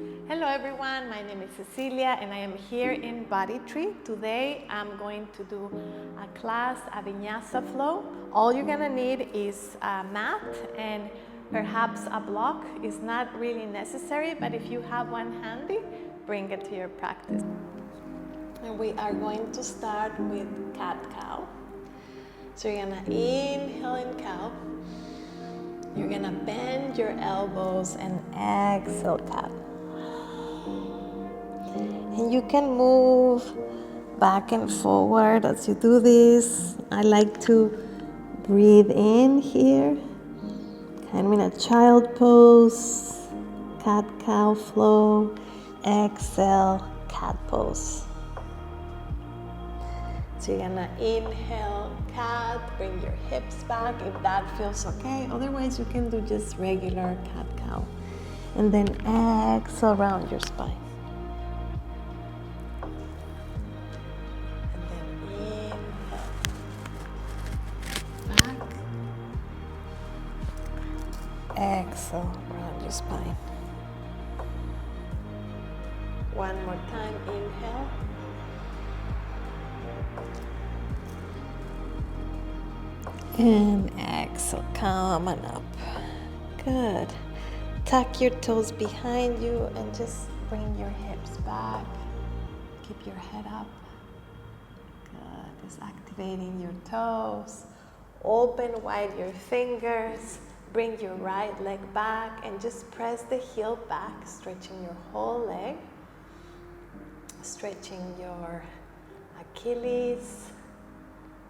Hello everyone, my name is Cecilia and I am here in Body Tree. Today I'm going to do a class, a Vinyasa Flow. All you're gonna need is a mat and perhaps a block. It's not really necessary, but if you have one handy, bring it to your practice. And we are going to start with cat-cow. So you're gonna inhale in cow. You're gonna bend your elbows and exhale cat. And you can move back and forward as you do this. I like to breathe in here, kind of in a child pose, cat-cow flow, exhale, cat pose. So you're gonna inhale, cat, bring your hips back if that feels okay. Otherwise, you can do just regular cat-cow. And then exhale around your spine. And then inhale, back. Exhale around your spine. One more time, inhale. And exhale, come on up. Good. Tuck your toes behind you and just bring your hips back. Keep your head up. Good. Just activating your toes. Open wide your fingers. Bring your right leg back and just press the heel back, stretching your whole leg. Stretching your Achilles,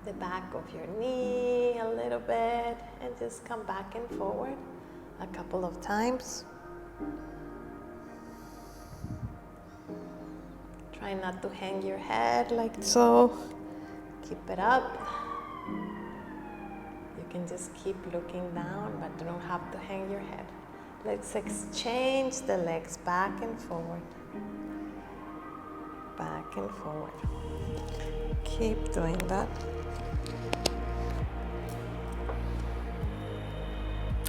the back of your knee a little bit, and just come back and forward a couple of times. Try not to hang your head like so. Keep it up. You can just keep looking down, but you don't have to hang your head. Let's exchange the legs back and forward. Back and forward. Keep doing that.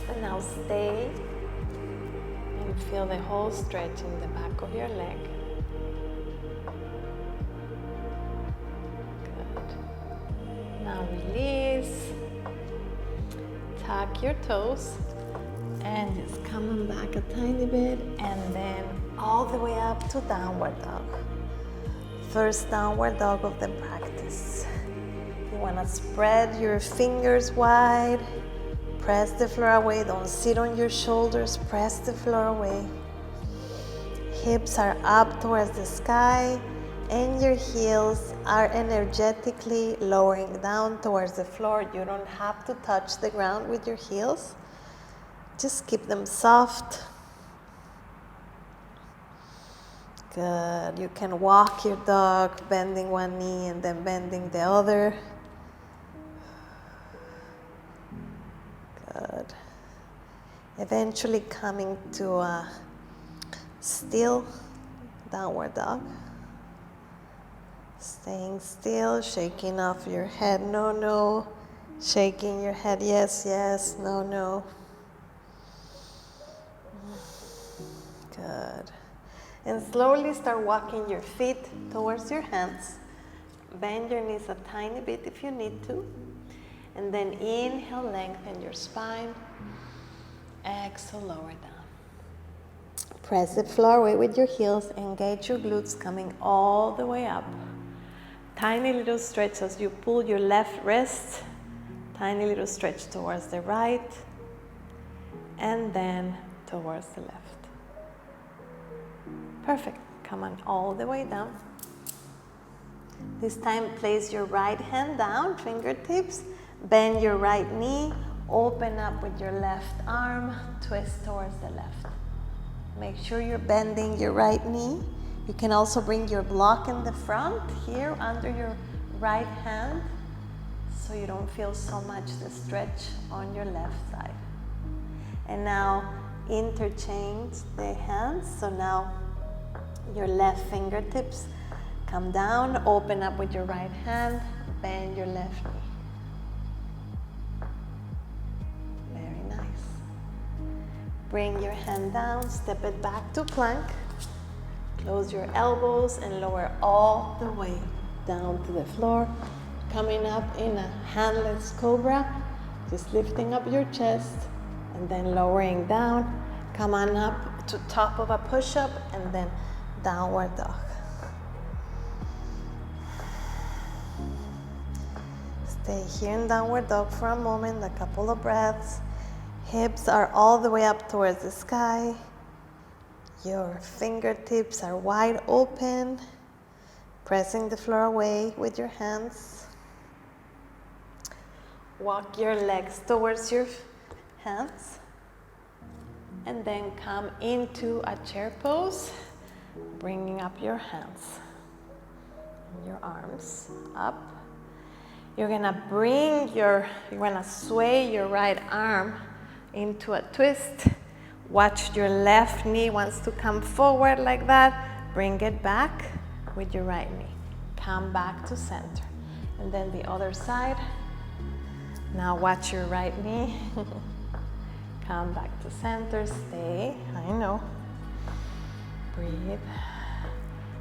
And now stay and feel the whole stretch in the back of your leg. Good. Now release. Tuck your toes and just come on back a tiny bit and then all the way up to downward dog. First downward dog of the practice. You want to spread your fingers wide. Press the floor away, don't sit on your shoulders, press the floor away. Hips are up towards the sky and your heels are energetically lowering down towards the floor. You don't have to touch the ground with your heels. Just keep them soft. Good. You can walk your dog, bending one knee and then bending the other. Good. Eventually coming to a still downward dog. Staying still, shaking off your head, no, no. Shaking your head, yes, yes, no, no. Good. And slowly start walking your feet towards your hands. Bend your knees a tiny bit if you need to. And then inhale, lengthen your spine. Exhale, lower down. Press the floor away with your heels. Engage your glutes coming all the way up. Tiny little stretch as you pull your left wrist. Tiny little stretch towards the right. And then towards the left. Perfect. Come on all the way down. This time place your right hand down, fingertips. Bend your right knee, open up with your left arm, twist towards the left. Make sure you're bending your right knee. You can also bring your block in the front here under your right hand so you don't feel so much the stretch on your left side. And now interchange the hands. So now your left fingertips come down, open up with your right hand, bend your left knee. Bring your hand down, step it back to plank. Close your elbows and lower all the way down to the floor. Coming up in a handless cobra, just lifting up your chest and then lowering down. Come on up to top of a push-up and then downward dog. Stay here in downward dog for a moment, a couple of breaths. Hips are all the way up towards the sky. Your fingertips are wide open, pressing the floor away with your hands. Walk your legs towards your hands. And then come into a chair pose, bringing up your hands and your arms up. You're gonna sway your right arm into a twist. Watch your left knee wants to come forward like that. Bring it back with your right knee. Come back to center. And then the other side. Now watch your right knee. Come back to center, stay, I know. Breathe.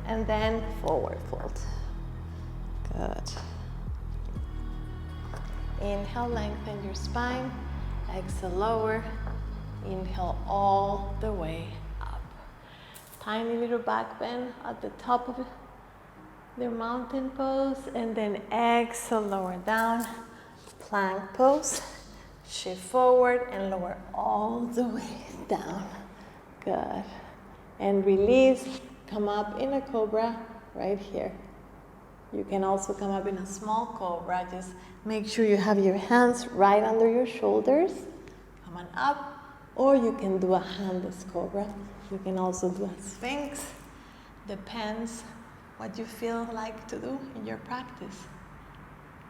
And then forward fold. Good. Inhale, lengthen your spine. Exhale, lower. Inhale all the way up. Tiny little back bend at the top of the mountain pose. And then exhale, lower down. Plank pose. Shift forward and lower all the way down. Good. And release. Come up in a cobra right here. You can also come up in a small cobra. Just make sure you have your hands right under your shoulders. Come on up. Or you can do a handless cobra. You can also do a sphinx. Depends what you feel like to do in your practice.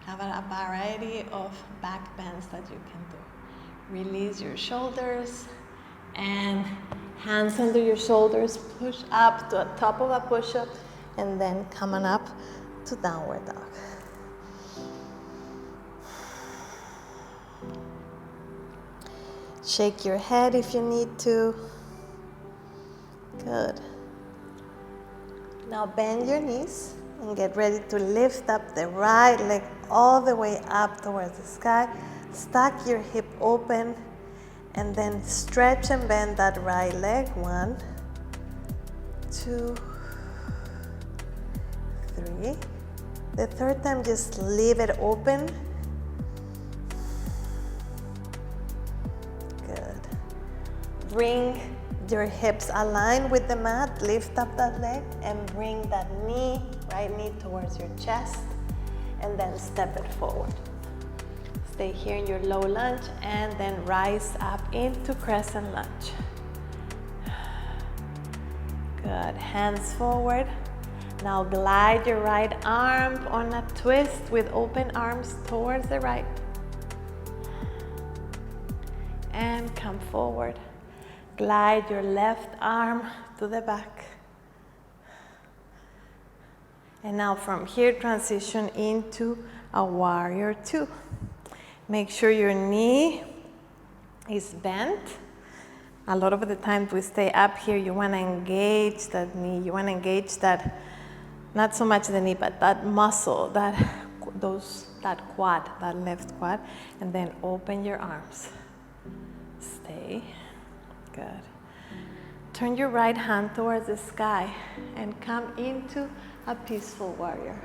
Have a variety of back bends that you can do. Release your shoulders and hands under your shoulders. Push up to the top of a push-up and then come on up to downward dog. Shake your head if you need to. Good. Now bend your knees and get ready to lift up the right leg all the way up towards the sky. Stack your hip open and then stretch and bend that right leg. 1, 2, 3. The third time, just leave it open. Good. Bring your hips aligned with the mat. Lift up that leg and bring that knee, right knee towards your chest, and then step it forward. Stay here in your low lunge and then rise up into crescent lunge. Good. Hands forward. Now glide your right arm on a twist with open arms towards the right. And come forward. Glide your left arm to the back. And now from here, transition into a warrior 2. Make sure your knee is bent. A lot of the times we stay up here, you want to engage that knee. You want to engage that, not so much the knee, but that muscle, that quad, that left quad. And then open your arms. Stay. Good. Turn your right hand towards the sky and come into a peaceful warrior.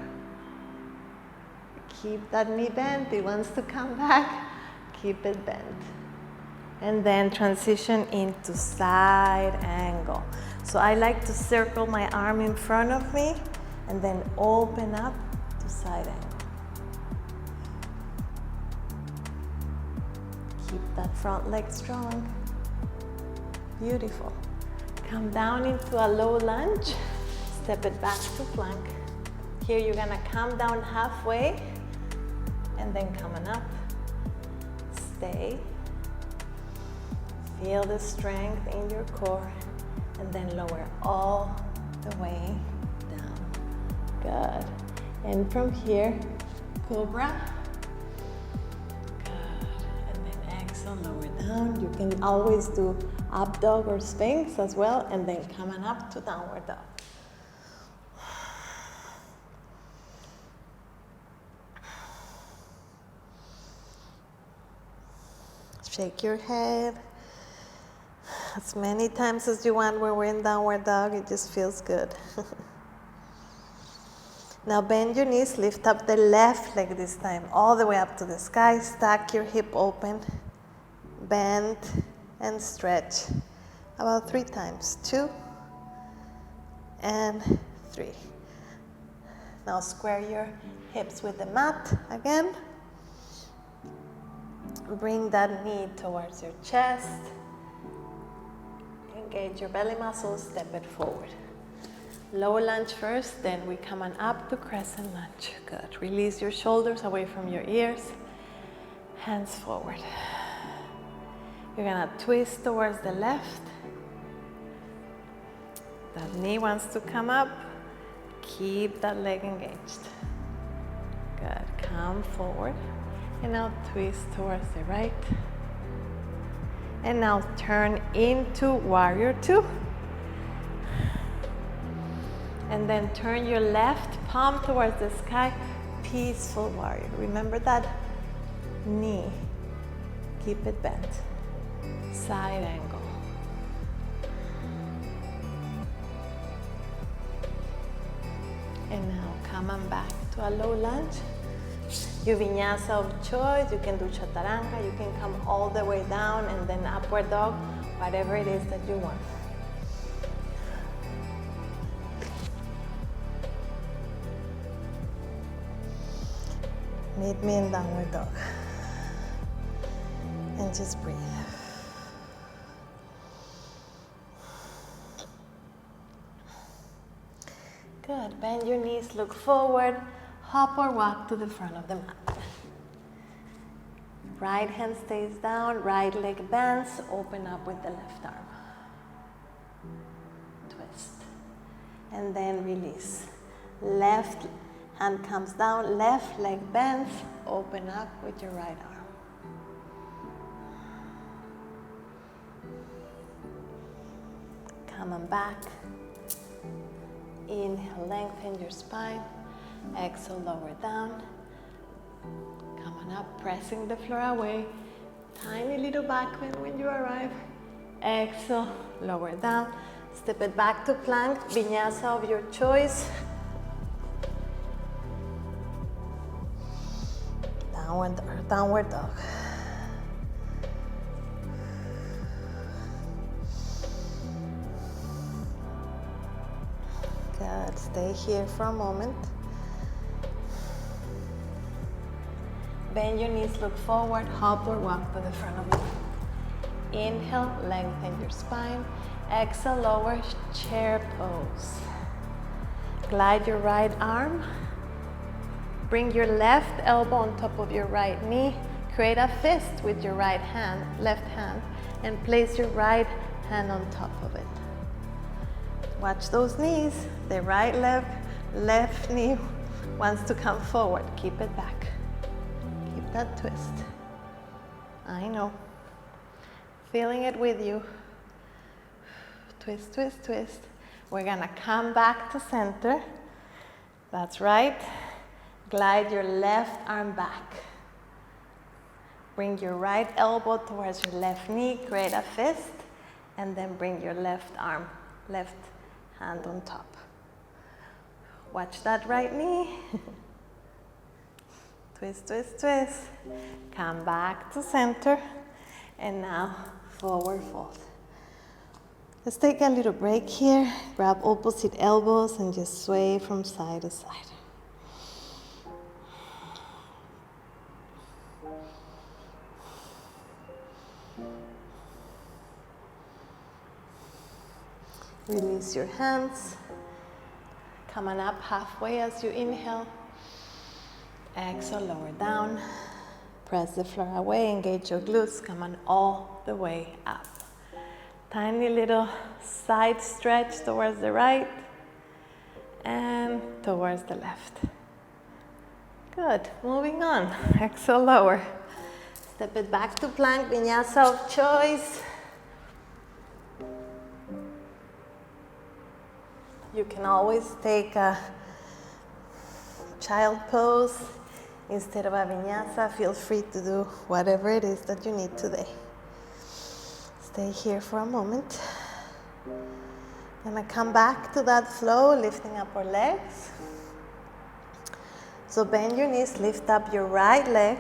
Keep that knee bent. It wants to come back. Keep it bent. And then transition into side angle. So I like to circle my arm in front of me and then open up to side angle. Keep that front leg strong. Beautiful. Come down into a low lunge. Step it back to plank. Here you're gonna come down halfway and then coming up. Stay. Feel the strength in your core and then lower all the way down. Good. And from here, cobra. Good. And then exhale. Exhale, lower down. You can always do up dog or sphinx as well, and then coming up to downward dog. Shake your head as many times as you want when we're in downward dog. It just feels good. Now bend your knees, lift up the left leg this time, all the way up to the sky. Stack your hip open, bend and stretch. About 3 times, 2 and 3. Now square your hips with the mat again. Bring that knee towards your chest. Engage your belly muscles, step it forward. Lower lunge first, then we come on up to crescent lunge. Good. Release your shoulders away from your ears. Hands forward. You're gonna twist towards the left. That knee wants to come up. Keep that leg engaged. Good. Come forward. And now twist towards the right. And now turn into warrior 2. And then turn your left palm towards the sky, peaceful warrior. Remember that knee. Keep it bent. Side angle. And now come on back to a low lunge. Your vinyasa of choice. You can do chaturanga. You can come all the way down and then upward dog. Whatever it is that you want. Meet me in downward dog. And just breathe. Good. Bend your knees, look forward. Hop or walk to the front of the mat. Right hand stays down, right leg bends, open up with the left arm. Twist. And then release. Left hand comes down, left leg bends, open up with your right arm. Come on back. Inhale, lengthen your spine. Exhale, lower down. Come on up, pressing the floor away. Tiny little back bend when you arrive. Exhale, lower down. Step it back to plank, vinyasa of your choice. Downward dog. Good, stay here for a moment. Bend your knees, look forward, hop or walk to the front of you. Inhale, lengthen your spine. Exhale, lower, chair pose. Glide your right arm. Bring your left elbow on top of your right knee. Create a fist with your right hand, left hand, and place your right hand on top of it. Watch those knees. The right leg, left knee wants to come forward. Keep it back. Keep that twist. I know. Feeling it with you. Twist, twist, twist. We're gonna come back to center. That's right. Glide your left arm back. Bring your right elbow towards your left knee. Create a fist. And then bring your left arm, left hand on top. Watch that right knee. Twist, twist, twist. Come back to center. And now, forward fold. Let's take a little break here. Grab opposite elbows and just sway from side to side. Release your hands. Come on up halfway as you inhale. Exhale, lower down. Press the floor away, engage your glutes. Come on all the way up. Tiny little side stretch towards the right and towards the left. Good, moving on. Exhale, lower. Step it back to plank, vinyasa of choice. You can always take a child pose instead of a vinyasa. Feel free to do whatever it is that you need today. Stay here for a moment. Gonna come back to that flow, lifting up our legs. So bend your knees, lift up your right leg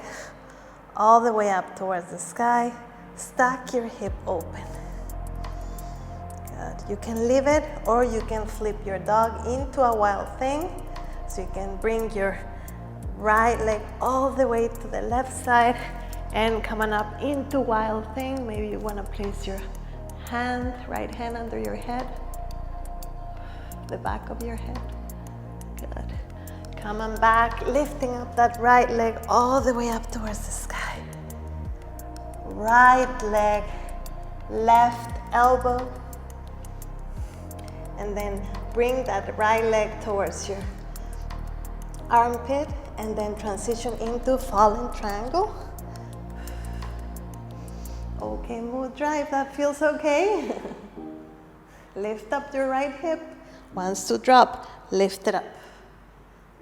all the way up towards the sky. Stack your hip open. Good. You can leave it or you can flip your dog into a wild thing. So you can bring your right leg all the way to the left side and coming up into wild thing. Maybe you want to place your hand, right hand under your head, the back of your head. Good. Coming back, lifting up that right leg all the way up towards the sky. Right leg, left elbow. And then bring that right leg towards your armpit and then transition into fallen triangle. Okay, mudra, if that feels okay. Lift up your right hip. Wants to drop, lift it up.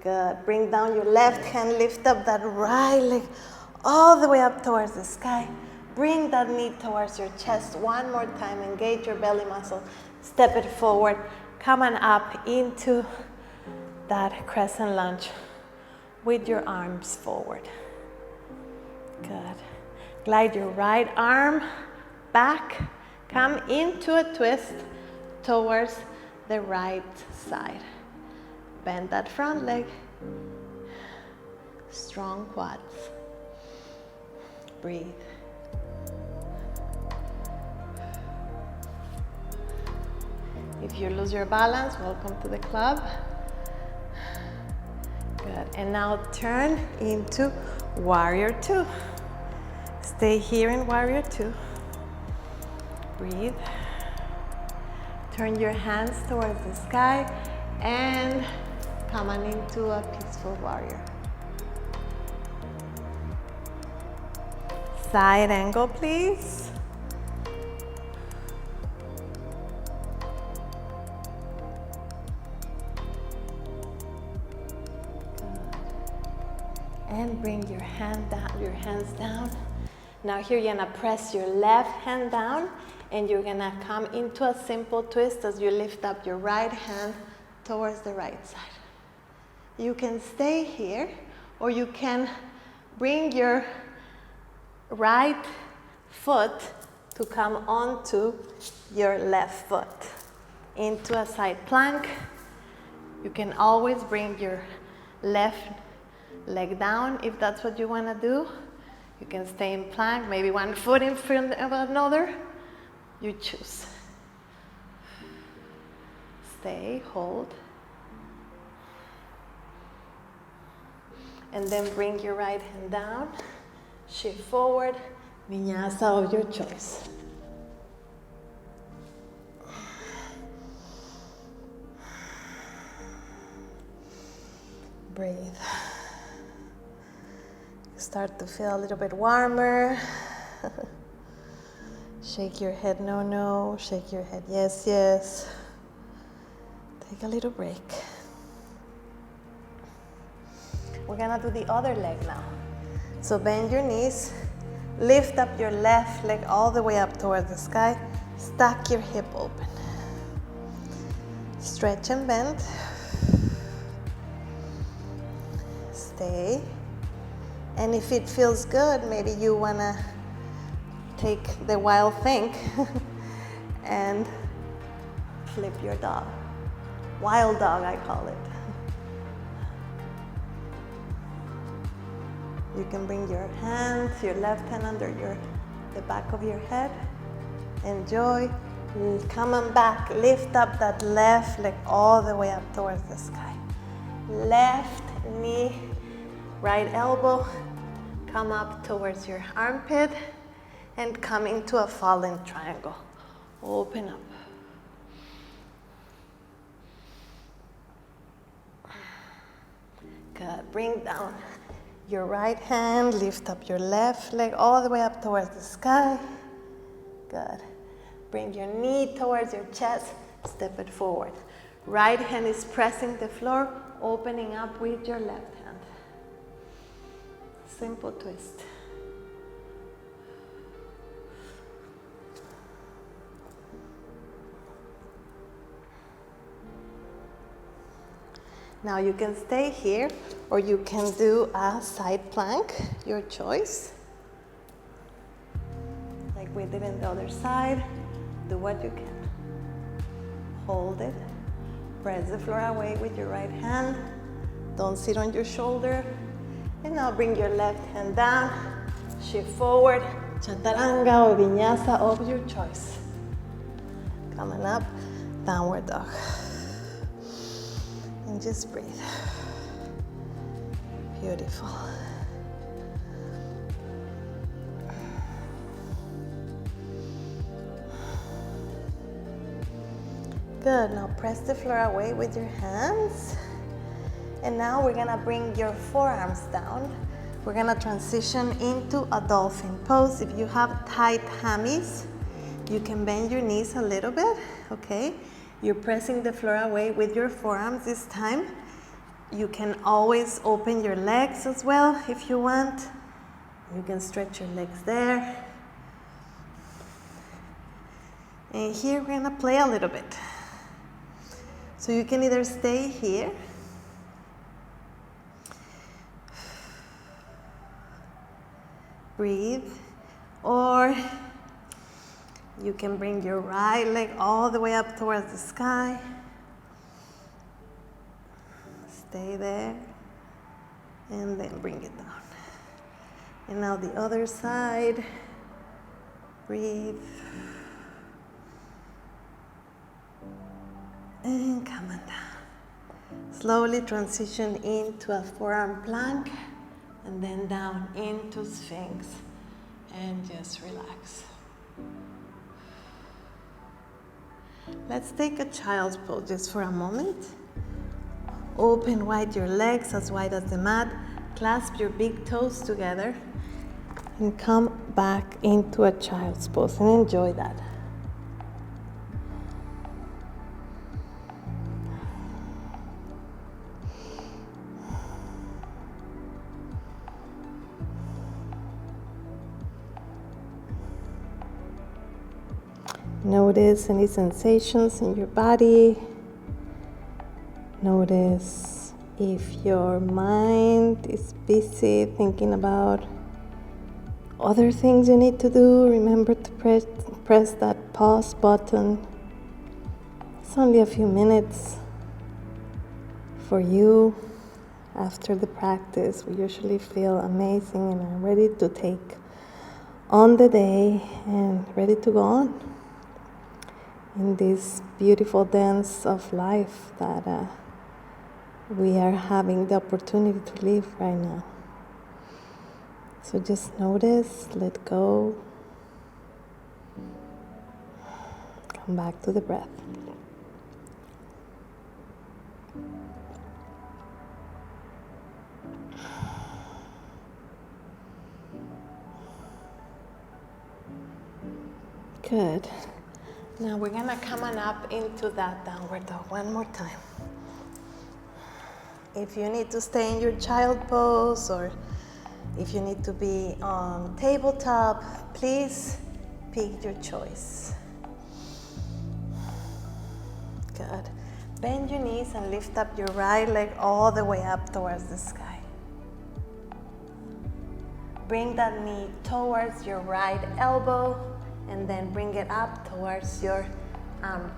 Good. Bring down your left hand, lift up that right leg all the way up towards the sky. Bring that knee towards your chest one more time. Engage your belly muscle. Step it forward. Come on up into that crescent lunge with your arms forward. Good. Glide your right arm back. Come into a twist towards the right side. Bend that front leg. Strong quads. Breathe. If you lose your balance, welcome to the club. Good. And now turn into warrior two. Stay here in warrior two. Breathe. Turn your hands towards the sky and come on into a peaceful warrior. Side angle, please. And bring your hand down, your hands down. Now here you're gonna press your left hand down and you're gonna come into a simple twist as you lift up your right hand towards the right side. You can stay here or you can bring your right foot to come onto your left foot into a side plank. You can always bring your left leg down if that's what you want to do. You can stay in plank, maybe one foot in front of another. You choose. Stay, hold. And then bring your right hand down. Shift forward. Vinyasa of your choice. Breathe. Start to feel a little bit warmer. Shake your head, no, no. Shake your head, yes, yes. Take a little break. We're gonna do the other leg now. So bend your knees. Lift up your left leg all the way up towards the sky. Stack your hip open. Stretch and bend. Stay. And if it feels good, maybe you wanna take the wild thing and flip your dog. Wild dog, I call it. You can bring your hands, your left hand under the back of your head. Enjoy. Come on back. Lift up that left leg all the way up towards the sky. Left knee, right elbow. Come up towards your armpit and come into a fallen triangle. Open up. Good. Bring down your right hand, lift up your left leg all the way up towards the sky. Good. Bring your knee towards your chest, step it forward. Right hand is pressing the floor, opening up with your left hand. Simple twist. Now you can stay here, or you can do a side plank, your choice. Like we did in the other side, do what you can. Hold it, press the floor away with your right hand, don't sit on your shoulder, and now bring your left hand down, shift forward, chaturanga or vinyasa of your choice. Coming up, downward dog. And just breathe. Beautiful. Good, now press the floor away with your hands. And now we're gonna bring your forearms down. We're gonna transition into a dolphin pose. If you have tight hammies, you can bend your knees a little bit, okay? You're pressing the floor away with your forearms this time. You can always open your legs as well if you want. You can stretch your legs there. And here we're gonna play a little bit. So you can either stay here, breathe, or you can bring your right leg all the way up towards the sky. Stay there, and then bring it down. And now the other side, breathe. And come on down. Slowly transition into a forearm plank, and then down into Sphinx, and just relax. Let's take a child's pose just for a moment. Open wide your legs, as wide as the mat. Clasp your big toes together and come back into a child's pose and enjoy that. Notice any sensations in your body. Notice if your mind is busy thinking about other things you need to do. Remember to press that pause button. It's only a few minutes for you. After the practice, we usually feel amazing and are ready to take on the day and ready to go on in this beautiful dance of life that we are having the opportunity to live right now. So just notice, let go, come back to the breath. Good. Now we're gonna come on up into that downward dog one more time. If you need to stay in your child pose, or if you need to be on tabletop, please pick your choice. Good. Bend your knees and lift up your right leg all the way up towards the sky. Bring that knee towards your right elbow, and then bring it up towards your armpit.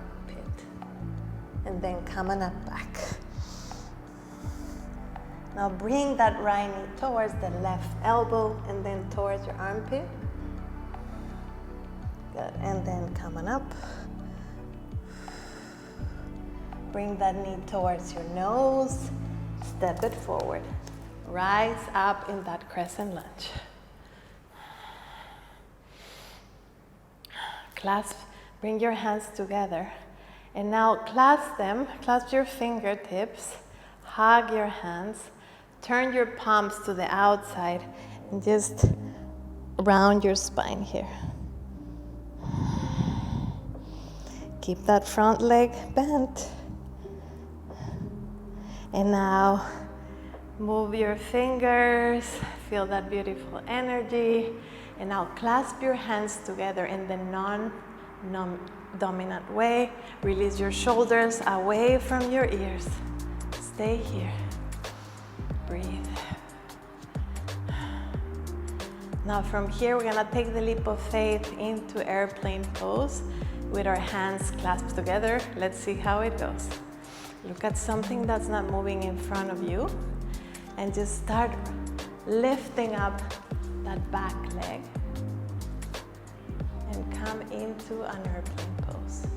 And then come on up back. Now bring that right knee towards the left elbow, and then towards your armpit. Good, and then come on up. Bring that knee towards your nose, step it forward. Rise up in that crescent lunge. Clasp, bring your hands together, and now clasp your fingertips, hug your hands, Turn your palms to the outside and just round your spine here. Keep that front leg bent. And now move your fingers, feel that beautiful energy. And now clasp your hands together in the non-dominant way. Release your shoulders away from your ears. Stay here. Breathe. Now from here, we're gonna take the leap of faith into airplane pose with our hands clasped together. Let's see how it goes. Look at something that's not moving in front of you and just start lifting up that back leg and come into an airplane pose.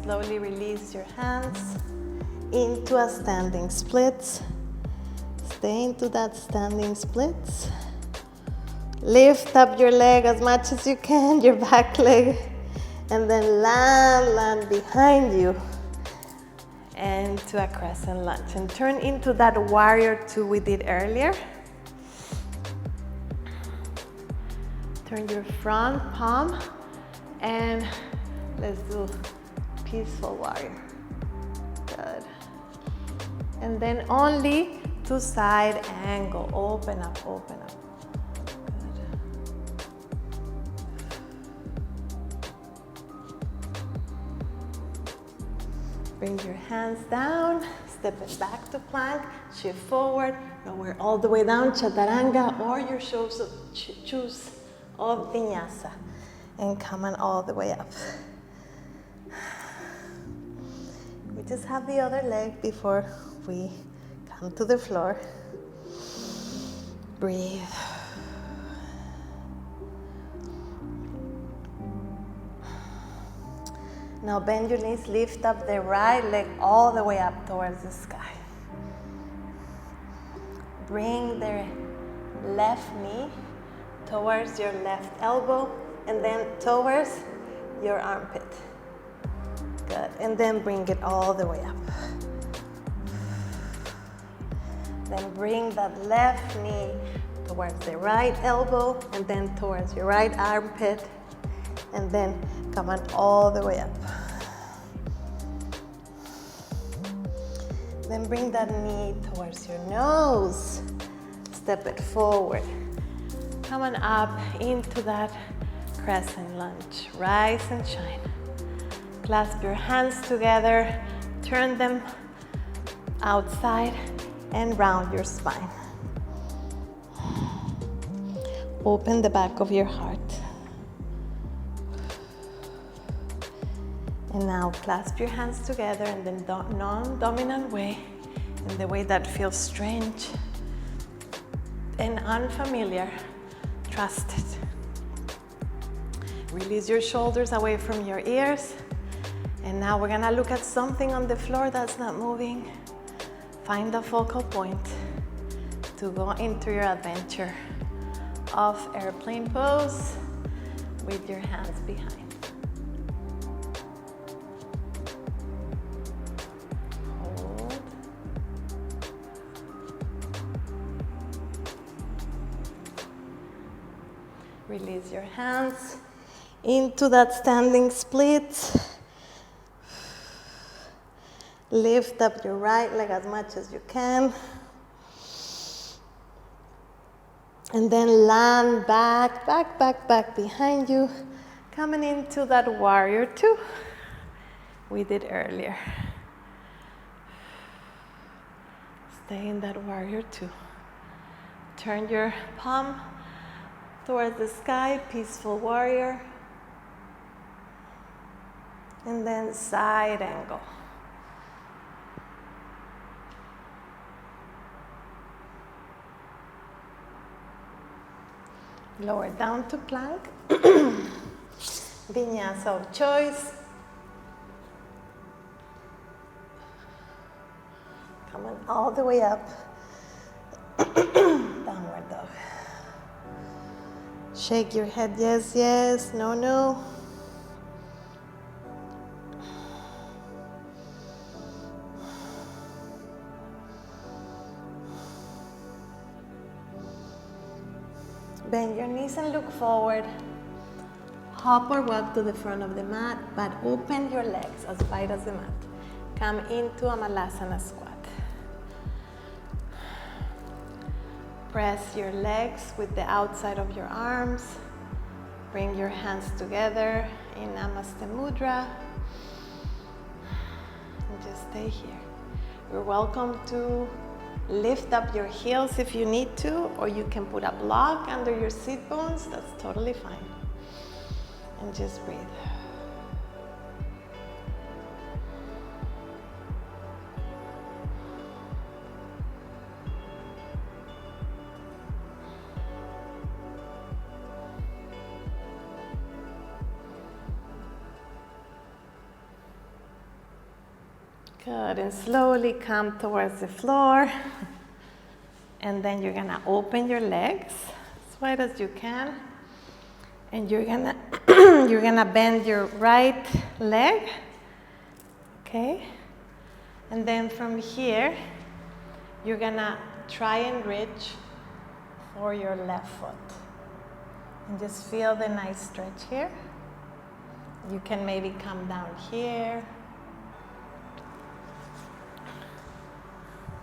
Slowly release your hands into a standing split. Stay into that standing split. Lift up your leg as much as you can, your back leg, and then land behind you and to a crescent lunge. And turn into that warrior two we did earlier. Turn your front palm and let's do peaceful warrior. Good. And then only to side angle. Open up, open up. Bring your hands down, step it back to plank, shift forward, lower all the way down, chaturanga, or your choose of vinyasa. And come on all the way up. We just have the other leg before we come to the floor. Breathe. Now bend your knees, lift up the right leg all the way up towards the sky. Bring the left knee towards your left elbow and then towards your armpit. Good, and then bring it all the way up. Then bring that left knee towards the right elbow and then towards your right armpit. And then come on all the way up. Then bring that knee towards your nose. Step it forward. Come on up into that crescent lunge. Rise and shine. Clasp your hands together. Turn them outside and round your spine. Open the back of your heart. And now clasp your hands together in the non-dominant way, in the way that feels strange and unfamiliar. Trust it. Release your shoulders away from your ears. And now we're gonna look at something on the floor that's not moving. Find a focal point to go into your adventure of airplane pose with your hands behind. Release your hands into that standing split. Lift up your right leg as much as you can. And then land back behind you. Coming into that warrior two we did earlier. Stay in that warrior two. Turn your palm towards the sky, peaceful warrior. And then side angle. Lower down to plank. Vinyasa of choice. Come on all the way up. Downward dog. Shake your head, yes, yes, no, no. your knees and look forward. Hop or walk to the front of the mat, but open your legs as wide as the mat. Come into a malasana squat. Press your legs with the outside of your arms. Bring your hands together in Namaste Mudra. And just stay here. You're welcome to lift up your heels if you need to, or you can put a block under your sit bones. That's totally fine. And just breathe. Good, and slowly come towards the floor. And then you're gonna open your legs as wide as you can. And you're gonna bend your right leg, okay? And then from here, you're gonna try and reach for your left foot. And just feel the nice stretch here. You can maybe come down here.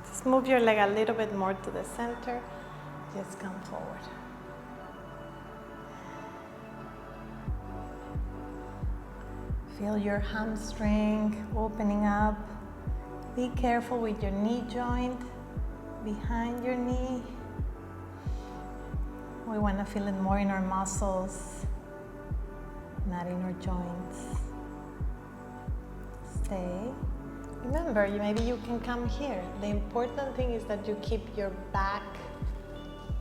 Just move your leg a little bit more to the center. Just come forward. Feel your hamstring opening up. Be careful with your knee joint behind your knee. We want to feel it more in our muscles, not in our joints. Stay. Remember, maybe you can come here. The important thing is that you keep your back,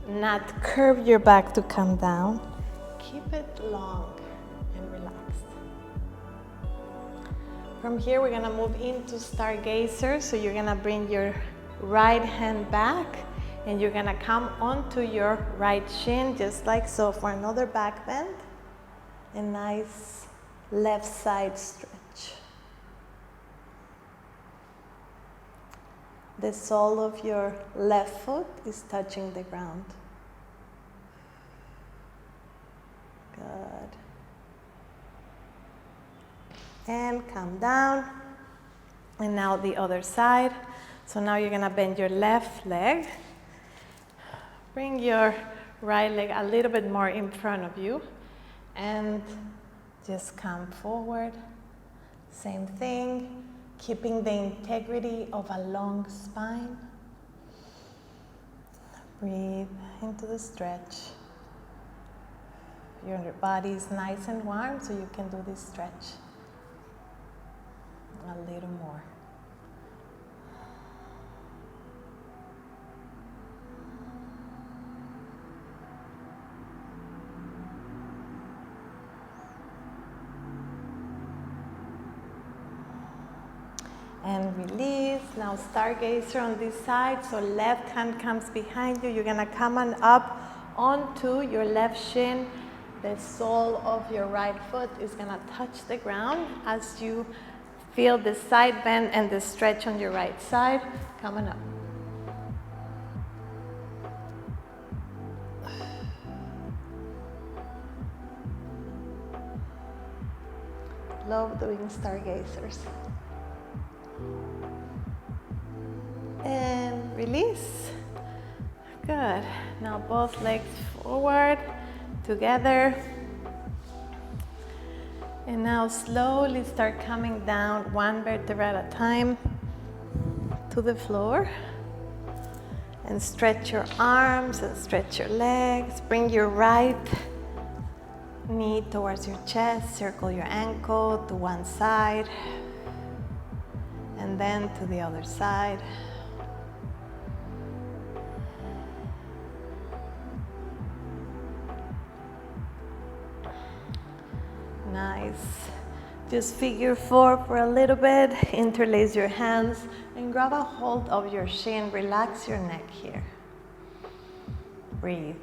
not curve your back to come down. Keep it long and relaxed. From here, we're gonna move into Stargazer. So you're gonna bring your right hand back and you're gonna come onto your right shin, just like so, for another back bend. A nice left side stretch. The sole of your left foot is touching the ground. Good. And come down. And now the other side. So now you're gonna bend your left leg. Bring your right leg a little bit more in front of you. And just come forward. Same thing. Keeping the integrity of a long spine. Breathe into the stretch. Your body is nice and warm, so you can do this stretch a little more. And release. Now Stargazer on this side. So left hand comes behind you. You're gonna come on up onto your left shin. The sole of your right foot is gonna touch the ground as you feel the side bend and the stretch on your right side. Come on up. Love doing Stargazers. And release. Good. Now both legs forward, together. And now slowly start coming down one vertebra at a time to the floor. And stretch your arms and stretch your legs. Bring your right knee towards your chest. Circle your ankle to one side. And then to the other side. Nice. Just figure four for a little bit. Interlace your hands and grab a hold of your shin. Relax your neck here. Breathe.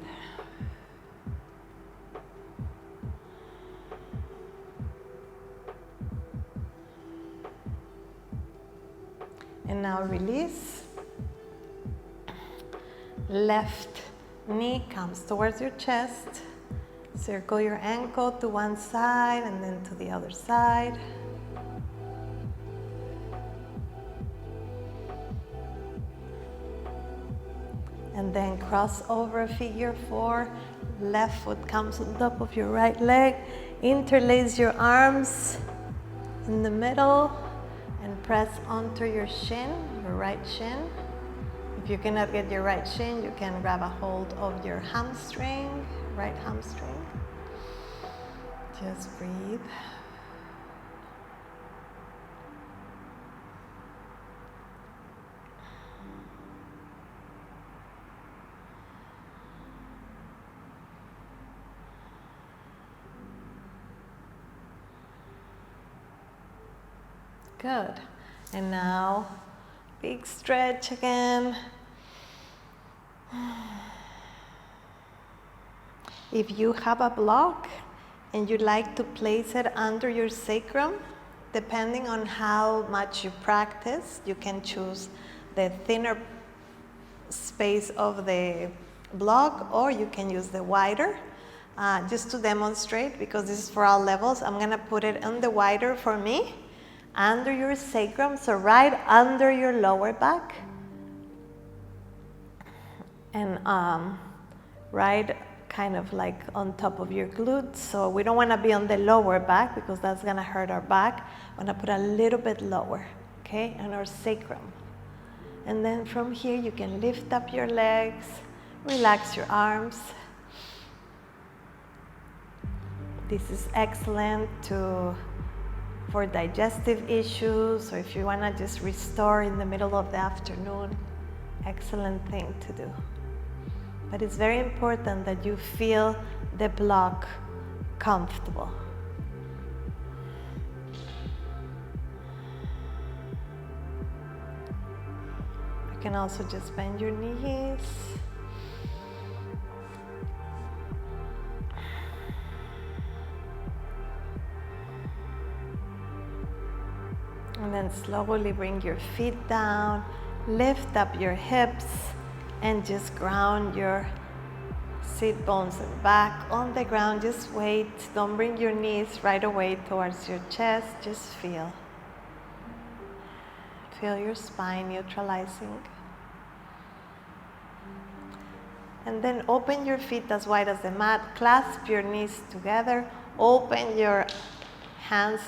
And now release. Left knee comes towards your chest. Circle your ankle to one side and then to the other side. And then cross over figure 4. Left foot comes on top of your right leg. Interlace your arms in the middle and press onto your shin, your right shin. If you cannot get your right shin, you can grab a hold of your hamstring, right hamstring. Just breathe. Good. And now, big stretch again. If you have a block and you'd like to place it under your sacrum, depending on how much you practice, you can choose the thinner space of the block or you can use the wider. Just to demonstrate, because this is for all levels, I'm gonna put it on the wider for me, under your sacrum, so right under your lower back. And right kind of like on top of your glutes. So we don't want to be on the lower back because that's going to hurt our back. I'm going to put a little bit lower, okay, on our sacrum. And then from here you can lift up your legs, relax your arms. This is excellent for digestive issues, or if you want to just restore in the middle of the afternoon, excellent thing to do. But it's very important that you feel the block comfortable. You can also just bend your knees. And then slowly bring your feet down, lift up your hips, and just ground your sit bones and back on the ground. Just wait. Don't bring your knees right away towards your chest. Just feel. Feel your spine neutralizing. And then open your feet as wide as the mat. Clasp your knees together. Open your hands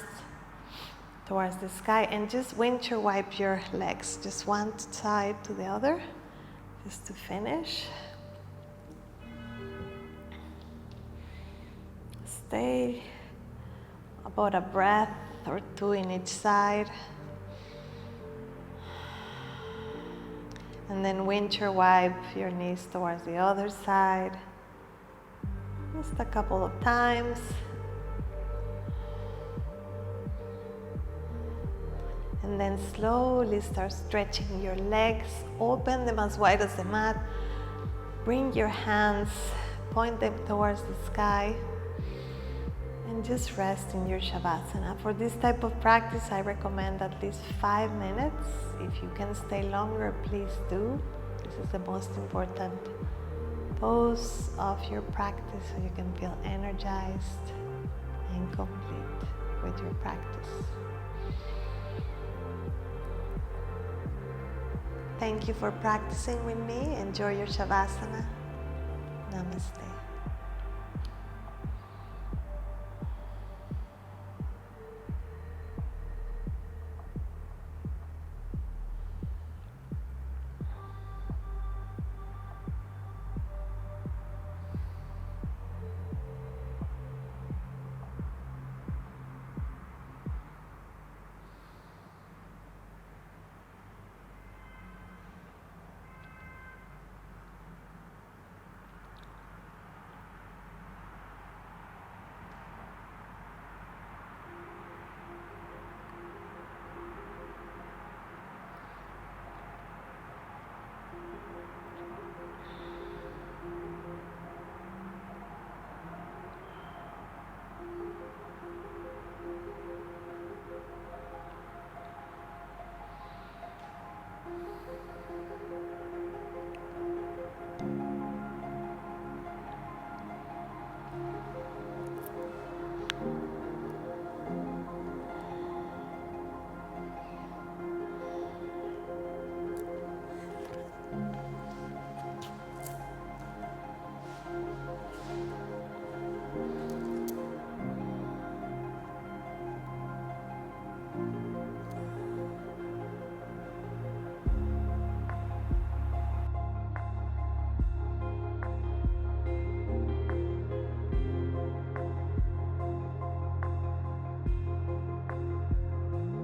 towards the sky and just windshield wipe your legs. Just one side to the other. Just to finish. Stay about a breath or two in each side. And then windshield wipe your knees towards the other side. Just a couple of times. And then slowly start stretching your legs. Open them as wide as the mat. Bring your hands, point them towards the sky. And just rest in your shavasana. For this type of practice, I recommend at least 5 minutes. If you can stay longer, please do. This is the most important pose of your practice, so you can feel energized and complete with your practice. Thank you for practicing with me. Enjoy your shavasana. Namaste.